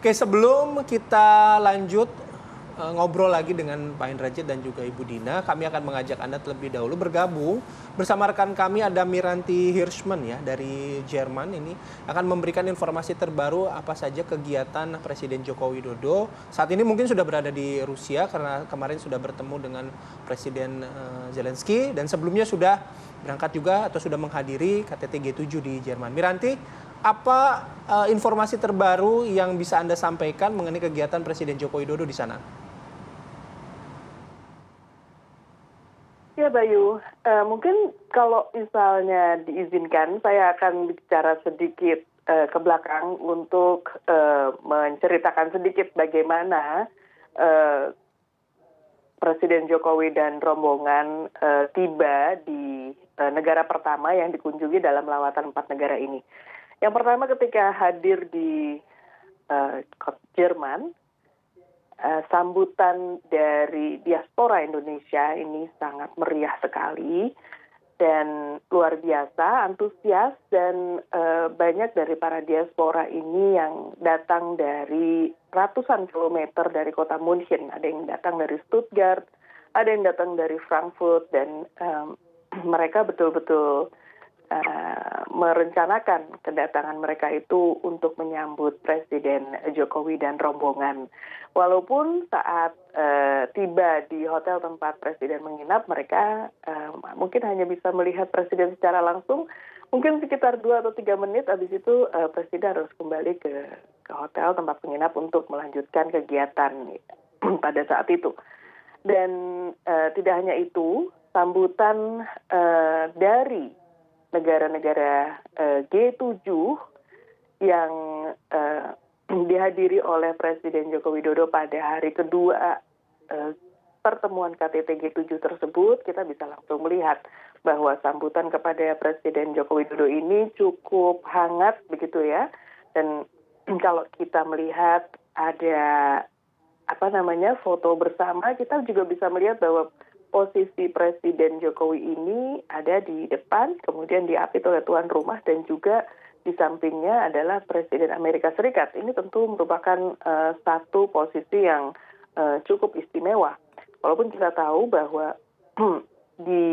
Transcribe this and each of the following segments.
Oke, sebelum kita lanjut ngobrol lagi dengan Pak Indrajit dan juga Ibu Dina, kami akan mengajak Anda terlebih dahulu bergabung bersama rekan kami ada Miranti Hirschman ya dari Jerman. Ini akan memberikan informasi terbaru apa saja kegiatan Presiden Joko Widodo. Saat ini mungkin sudah berada di Rusia karena kemarin sudah bertemu dengan Presiden Zelensky dan sebelumnya sudah berangkat juga atau sudah menghadiri KTT G7 di Jerman. Miranti, apa informasi terbaru yang bisa Anda sampaikan mengenai kegiatan Presiden Joko Widodo di sana? Ya Bayu, mungkin kalau misalnya diizinkan, saya akan bicara sedikit ke belakang untuk menceritakan sedikit bagaimana Presiden Jokowi dan rombongan tiba di negara pertama yang dikunjungi dalam lawatan 4 negara ini. Yang pertama ketika hadir di Jerman, sambutan dari diaspora Indonesia ini sangat meriah sekali dan luar biasa, antusias dan banyak dari para diaspora ini yang datang dari ratusan kilometer dari kota München. Ada yang datang dari Stuttgart, ada yang datang dari Frankfurt dan mereka betul-betul merencanakan kedatangan mereka itu untuk menyambut Presiden Jokowi dan rombongan. Walaupun saat tiba di hotel tempat Presiden menginap, mereka mungkin hanya bisa melihat Presiden secara langsung, mungkin sekitar 2 atau 3 menit, habis itu Presiden harus kembali ke hotel tempat menginap untuk melanjutkan kegiatan pada saat itu. Dan tidak hanya itu, sambutan dari negara-negara G7 yang dihadiri oleh Presiden Joko Widodo pada hari kedua pertemuan KTT G7 tersebut, kita bisa langsung melihat bahwa sambutan kepada Presiden Joko Widodo ini cukup hangat begitu ya. Dan kalau kita melihat ada foto bersama, kita juga bisa melihat bahwa posisi Presiden Jokowi ini ada di depan, kemudian diapit oleh tuan rumah dan juga di sampingnya adalah Presiden Amerika Serikat. Ini tentu merupakan satu posisi yang cukup istimewa. Walaupun kita tahu bahwa di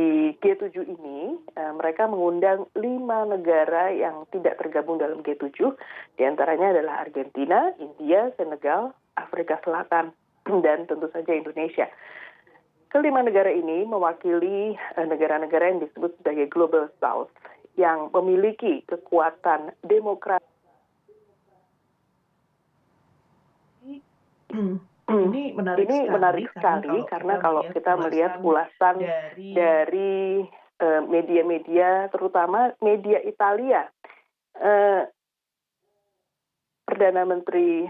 G7 ini mereka mengundang 5 negara yang tidak tergabung dalam G7. Di antaranya adalah Argentina, India, Senegal, Afrika Selatan, dan tentu saja Indonesia. Kelima negara ini mewakili negara-negara yang disebut sebagai Global South yang memiliki kekuatan demokrasi. Ini menarik sekali karena kalau kita melihat ulasan dari media-media, terutama media Italia, Perdana Menteri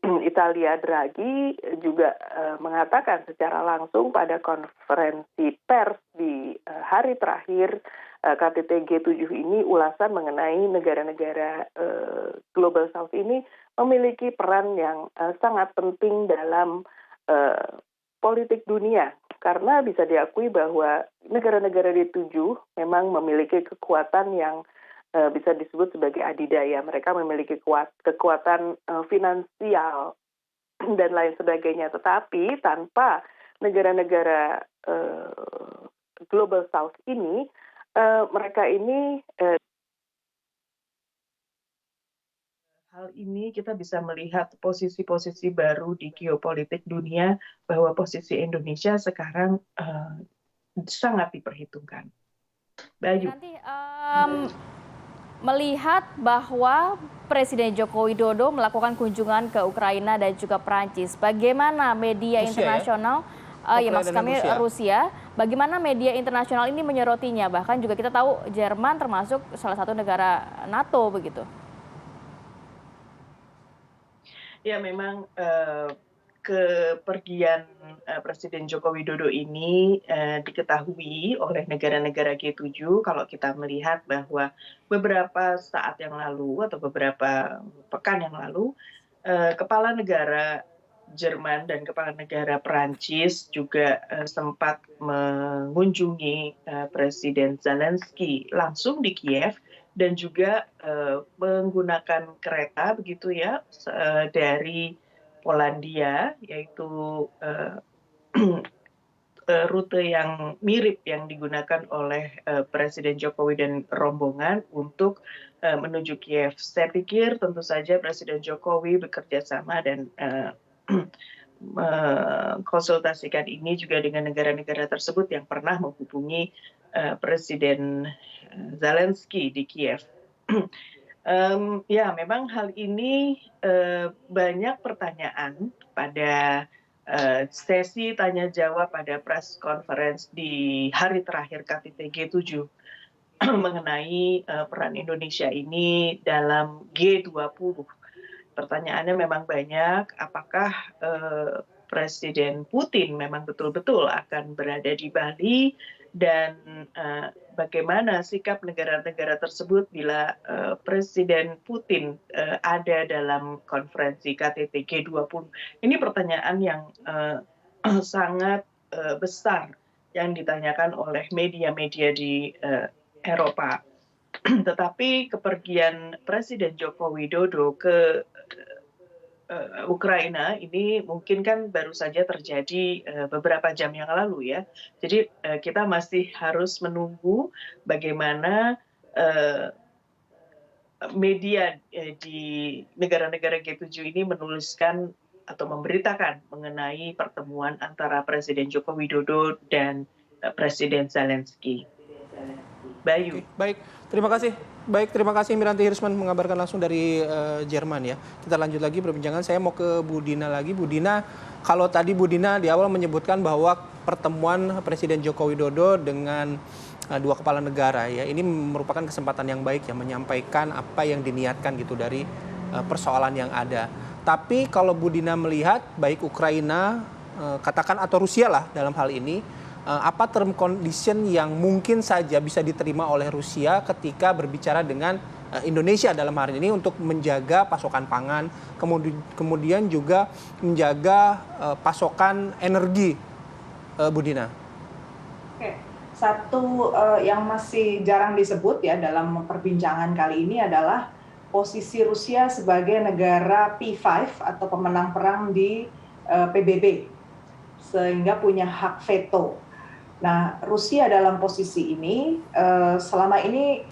Italia Draghi juga mengatakan secara langsung pada konferensi pers di hari terakhir KTT G7 ini, ulasan mengenai negara-negara Global South ini memiliki peran yang sangat penting dalam politik dunia. Karena bisa diakui bahwa negara-negara G7 memang memiliki kekuatan yang bisa disebut sebagai adidaya. Mereka memiliki kekuatan finansial dan lain sebagainya. Tetapi tanpa negara-negara Global South ini, mereka ini hal ini kita bisa melihat posisi-posisi baru di geopolitik dunia, bahwa posisi Indonesia sekarang sangat diperhitungkan. Bayu. Nanti melihat bahwa Presiden Joko Widodo melakukan kunjungan ke Ukraina dan juga Perancis, bagaimana media internasional, maksud kami Rusia, bagaimana media internasional ini menyerotinya? Bahkan juga kita tahu Jerman termasuk salah satu negara NATO begitu. Ya, memang kepergian Presiden Joko Widodo ini diketahui oleh negara-negara G7 kalau kita melihat bahwa beberapa saat yang lalu atau beberapa pekan yang lalu, kepala negara Jerman dan kepala negara Perancis juga sempat mengunjungi Presiden Zelensky langsung di Kiev dan juga menggunakan kereta begitu ya dari Polandia, yaitu rute yang mirip yang digunakan oleh Presiden Jokowi dan rombongan untuk menuju Kiev. Saya pikir tentu saja Presiden Jokowi bekerja sama dan mengkonsultasikan ini juga dengan negara-negara tersebut yang pernah menghubungi Presiden Zelensky di Kiev. Ya, memang hal ini banyak pertanyaan pada sesi tanya jawab pada press conference di hari terakhir KTT G7 mengenai peran Indonesia ini dalam G20. Pertanyaannya memang banyak, apakah Presiden Putin memang betul-betul akan berada di Bali, dan bagaimana sikap negara-negara tersebut bila Presiden Putin ada dalam konferensi KTT G20. Ini pertanyaan yang sangat besar yang ditanyakan oleh media-media di Eropa. Tetapi kepergian Presiden Joko Widodo ke Ukraina ini mungkin kan baru saja terjadi beberapa jam yang lalu ya. Jadi kita masih harus menunggu bagaimana media di negara-negara G7 ini menuliskan atau memberitakan mengenai pertemuan antara Presiden Joko Widodo dan Presiden Zelensky. Bayu. Baik, terima kasih. Baik, terima kasih Miranti Hirschman mengabarkan langsung dari Jerman ya. Kita lanjut lagi perbincangan. Saya mau ke Bu Dina lagi. Bu Dina, kalau tadi Bu Dina di awal menyebutkan bahwa pertemuan Presiden Joko Widodo dengan dua kepala negara ya, ini merupakan kesempatan yang baik ya menyampaikan apa yang diniatkan gitu dari persoalan yang ada. Tapi kalau Bu Dina melihat baik Ukraina katakan atau Rusia lah dalam hal ini, apa term condition yang mungkin saja bisa diterima oleh Rusia ketika berbicara dengan Indonesia dalam hari ini untuk menjaga pasokan pangan, kemudian juga menjaga pasokan energi, Bu Dina? Oke, satu yang masih jarang disebut ya dalam perbincangan kali ini adalah posisi Rusia sebagai negara P5 atau pemenang perang di PBB, sehingga punya hak veto. Nah, Rusia dalam posisi ini selama ini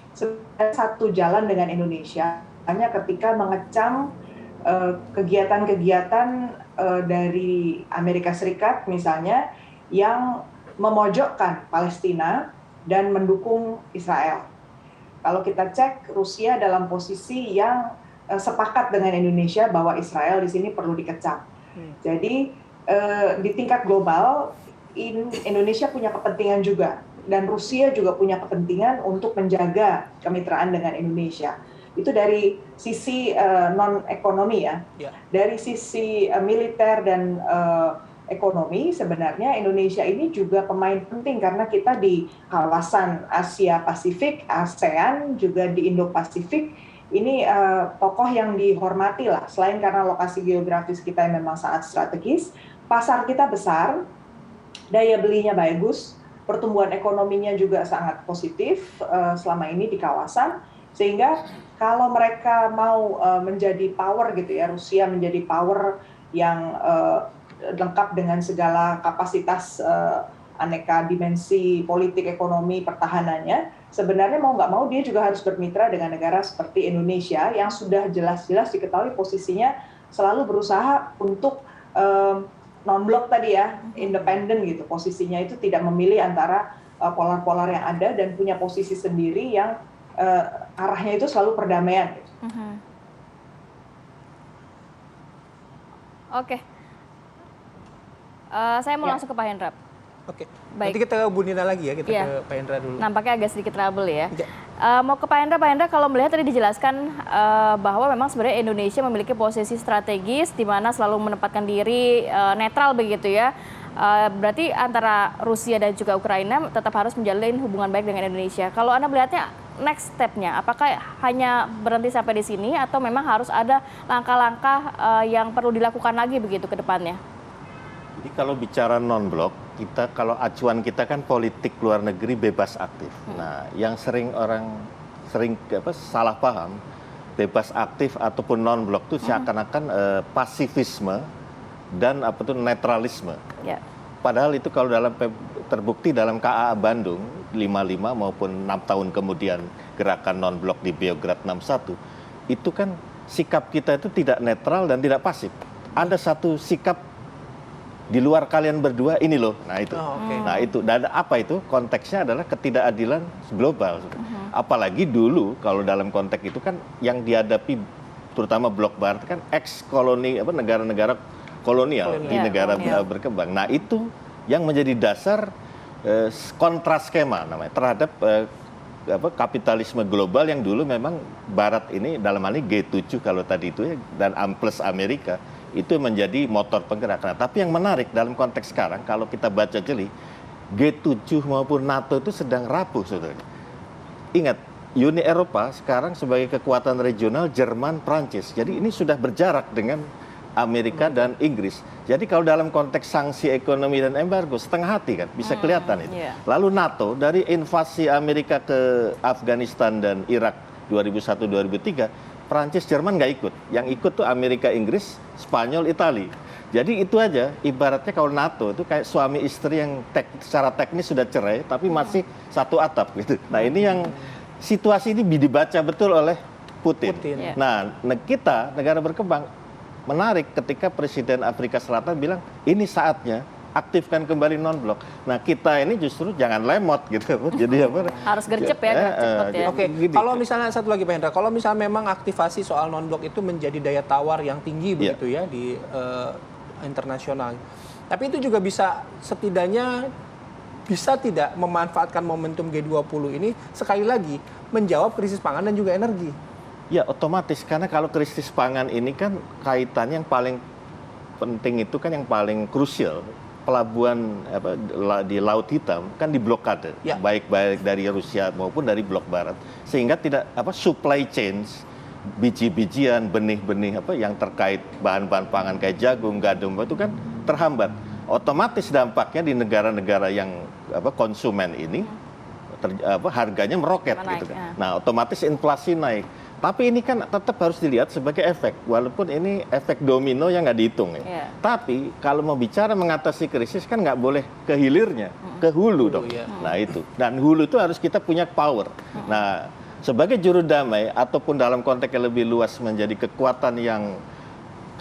satu jalan dengan Indonesia, hanya ketika mengecam kegiatan-kegiatan dari Amerika Serikat misalnya yang memojokkan Palestina dan mendukung Israel. Kalau kita cek, Rusia dalam posisi yang sepakat dengan Indonesia bahwa Israel di sini perlu dikecam. Jadi di tingkat global Indonesia punya kepentingan juga, dan Rusia juga punya kepentingan untuk menjaga kemitraan dengan Indonesia. Itu dari sisi non-ekonomi ya. Dari sisi militer dan ekonomi sebenarnya Indonesia ini juga pemain penting karena kita di kawasan Asia Pasifik, ASEAN, juga di Indo-Pasifik ini tokoh yang dihormati lah. Selain karena lokasi geografis kita yang memang sangat strategis, pasar kita besar, daya belinya bagus, pertumbuhan ekonominya juga sangat positif selama ini di kawasan, sehingga kalau mereka mau menjadi power gitu ya, Rusia menjadi power yang lengkap dengan segala kapasitas aneka dimensi politik, ekonomi, pertahanannya, sebenarnya mau nggak mau dia juga harus bermitra dengan negara seperti Indonesia yang sudah jelas-jelas diketahui posisinya selalu berusaha untuk non-blok tadi ya, independen gitu. Posisinya itu tidak memilih antara polar-polar yang ada dan punya posisi sendiri yang arahnya itu selalu perdamaian. Gitu. Oke. Saya mau langsung ke Pak Hendra. Oke. Baik. Nanti kita ke Bu Dina lagi ya, kita ke Pak Hendra dulu. Nampaknya agak sedikit trouble ya. Mau ke Pak Hendra, kalau melihat tadi dijelaskan bahwa memang sebenarnya Indonesia memiliki posisi strategis di mana selalu menempatkan diri netral begitu ya. Berarti antara Rusia dan juga Ukraina tetap harus menjalin hubungan baik dengan Indonesia. Kalau Anda melihatnya next step-nya, apakah hanya berhenti sampai di sini atau memang harus ada langkah-langkah yang perlu dilakukan lagi begitu ke depannya? Jadi kalau bicara non-blok, kita kalau acuan kita kan politik luar negeri bebas aktif. Nah, yang orang sering salah paham bebas aktif ataupun non-blok itu seakan-akan pasifisme dan netralisme. Ya. Padahal itu kalau terbukti dalam KA Bandung 55 maupun 6 tahun kemudian gerakan non-blok di Beograd 61, itu kan sikap kita itu tidak netral dan tidak pasif. Ada satu sikap di luar kalian berdua ini loh. Nah itu. Nah itu. Dan apa itu? Konteksnya adalah ketidakadilan global. Apalagi dulu kalau dalam konteks itu kan yang dihadapi terutama blok barat kan ex-koloni negara-negara kolonial di negara berkembang. Nah itu yang menjadi dasar kontraskema namanya terhadap kapitalisme global yang dulu memang barat ini dalam hal ini G7 kalau tadi itu ya, dan plus Amerika itu menjadi motor penggerak. Nah, tapi yang menarik dalam konteks sekarang kalau kita baca jeli G7 maupun NATO itu sedang rapuh saudara. Ingat, Uni Eropa sekarang sebagai kekuatan regional Jerman, Prancis. Jadi ini sudah berjarak dengan Amerika dan Inggris. Jadi kalau dalam konteks sanksi ekonomi dan embargo setengah hati kan bisa kelihatan itu. Lalu NATO dari invasi Amerika ke Afghanistan dan Irak 2001-2003, Prancis, Jerman nggak ikut. Yang ikut tuh Amerika, Inggris, Spanyol, Italia. Jadi itu aja ibaratnya kalau NATO itu kayak suami istri yang secara teknis sudah cerai tapi masih satu atap gitu. Nah ini yang situasi ini dibaca betul oleh Putin. Nah kita negara berkembang menarik ketika Presiden Afrika Selatan bilang ini saatnya aktifkan kembali non-blok. Nah kita ini justru jangan lemot gitu. Jadi harus gercep ya. Oke. Kalau misalnya satu lagi Pak Hendra, kalau misalnya memang aktivasi soal non-blok itu menjadi daya tawar yang tinggi begitu ya di internasional. Tapi itu juga bisa setidaknya bisa tidak memanfaatkan momentum G20 ini sekali lagi menjawab krisis pangan dan juga energi. Ya otomatis karena kalau krisis pangan ini kan kaitannya yang paling penting itu kan yang paling krusial pelabuhan di Laut Hitam kan diblokade baik dari Rusia maupun dari blok barat sehingga tidak supply chains biji-bijian, benih-benih yang terkait bahan-bahan pangan kayak jagung, gandum itu kan terhambat. Otomatis dampaknya di negara-negara yang konsumen ini harganya meroket gitu kan. Nah, otomatis inflasi naik. Tapi ini kan tetap harus dilihat sebagai efek, walaupun ini efek domino yang nggak dihitung ya. Tapi kalau mau bicara mengatasi krisis kan nggak boleh ke hilirnya, ke hulu dong. Nah itu, dan hulu itu harus kita punya power. Nah sebagai juru damai ataupun dalam konteks yang lebih luas menjadi kekuatan yang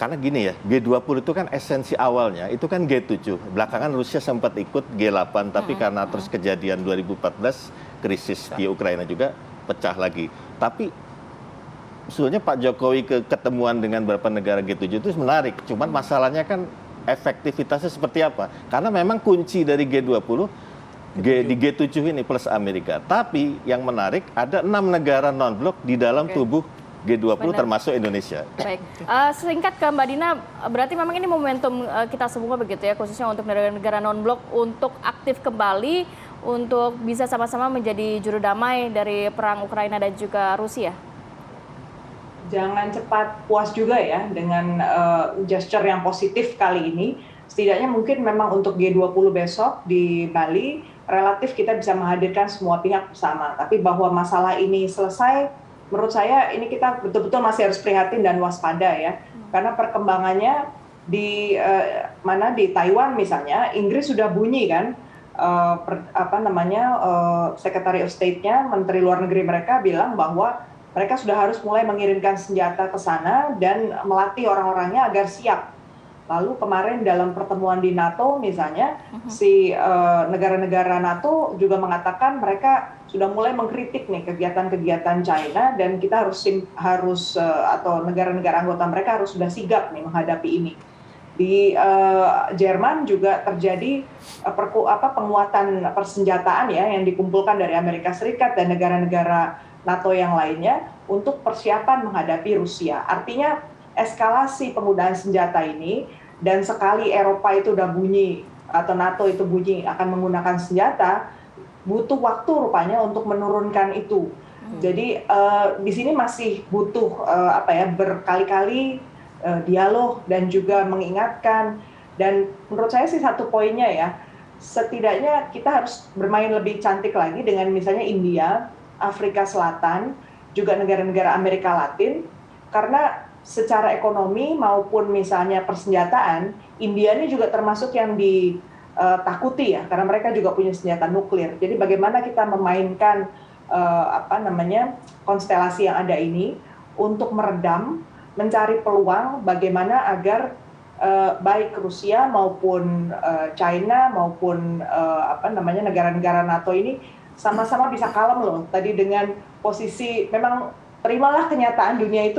karena gini ya, G20 itu kan esensi awalnya itu kan G7. Belakangan Rusia sempat ikut G8 tapi karena terus kejadian 2014 krisis di Ukraina juga pecah lagi. Tapi sebetulnya Pak Jokowi ketemuan dengan beberapa negara G7 itu menarik. Cuman masalahnya kan efektivitasnya seperti apa? Karena memang kunci dari G20 di G7 ini plus Amerika. Tapi yang menarik ada 6 negara non-blok di dalam tubuh G20 termasuk Indonesia. Baik, singkat ke Mbak Dina, berarti memang ini momentum kita semua begitu ya, khususnya untuk negara-negara non-blok untuk aktif kembali untuk bisa sama-sama menjadi juru damai dari perang Ukraina dan juga Rusia. Jangan cepat puas juga ya dengan gesture yang positif kali ini. Setidaknya mungkin memang untuk G20 besok di Bali relatif kita bisa menghadirkan semua pihak bersama. Tapi bahwa masalah ini selesai, menurut saya ini kita betul-betul masih harus prihatin dan waspada ya. Karena perkembangannya di Taiwan misalnya, Inggris sudah bunyi kan, Secretary of State-nya, Menteri Luar Negeri mereka bilang bahwa mereka sudah harus mulai mengirimkan senjata ke sana dan melatih orang-orangnya agar siap. Lalu kemarin dalam pertemuan di NATO misalnya, negara-negara NATO juga mengatakan mereka sudah mulai mengkritik nih kegiatan-kegiatan China dan kita atau negara-negara anggota mereka harus sudah sigap nih menghadapi ini. Di Jerman juga terjadi penguatan persenjataan ya yang dikumpulkan dari Amerika Serikat dan negara-negara NATO yang lainnya untuk persiapan menghadapi Rusia. Artinya eskalasi penggunaan senjata ini dan sekali Eropa itu udah bunyi atau NATO itu bunyi akan menggunakan senjata, butuh waktu rupanya untuk menurunkan itu. Jadi di sini masih butuh berkali-kali dialog dan juga mengingatkan. Dan menurut saya sih satu poinnya ya, setidaknya kita harus bermain lebih cantik lagi dengan misalnya India, Afrika Selatan, juga negara-negara Amerika Latin, karena secara ekonomi maupun misalnya persenjataan, India ini juga termasuk yang ditakuti ya, karena mereka juga punya senjata nuklir. Jadi bagaimana kita memainkan konstelasi yang ada ini untuk meredam, mencari peluang bagaimana agar baik Rusia maupun China maupun negara-negara NATO ini sama-sama bisa kalem loh. Tadi dengan posisi memang terimalah kenyataan dunia itu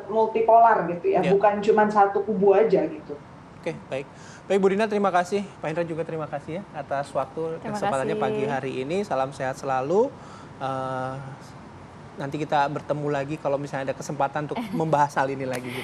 multipolar gitu ya, bukan cuma satu kubu aja gitu. Oke, baik. Baik Bu Dina, terima kasih. Pak Hendra juga terima kasih ya atas waktu kesempatannya pagi hari ini. Salam sehat selalu. Nanti kita bertemu lagi kalau misalnya ada kesempatan untuk membahas hal ini lagi.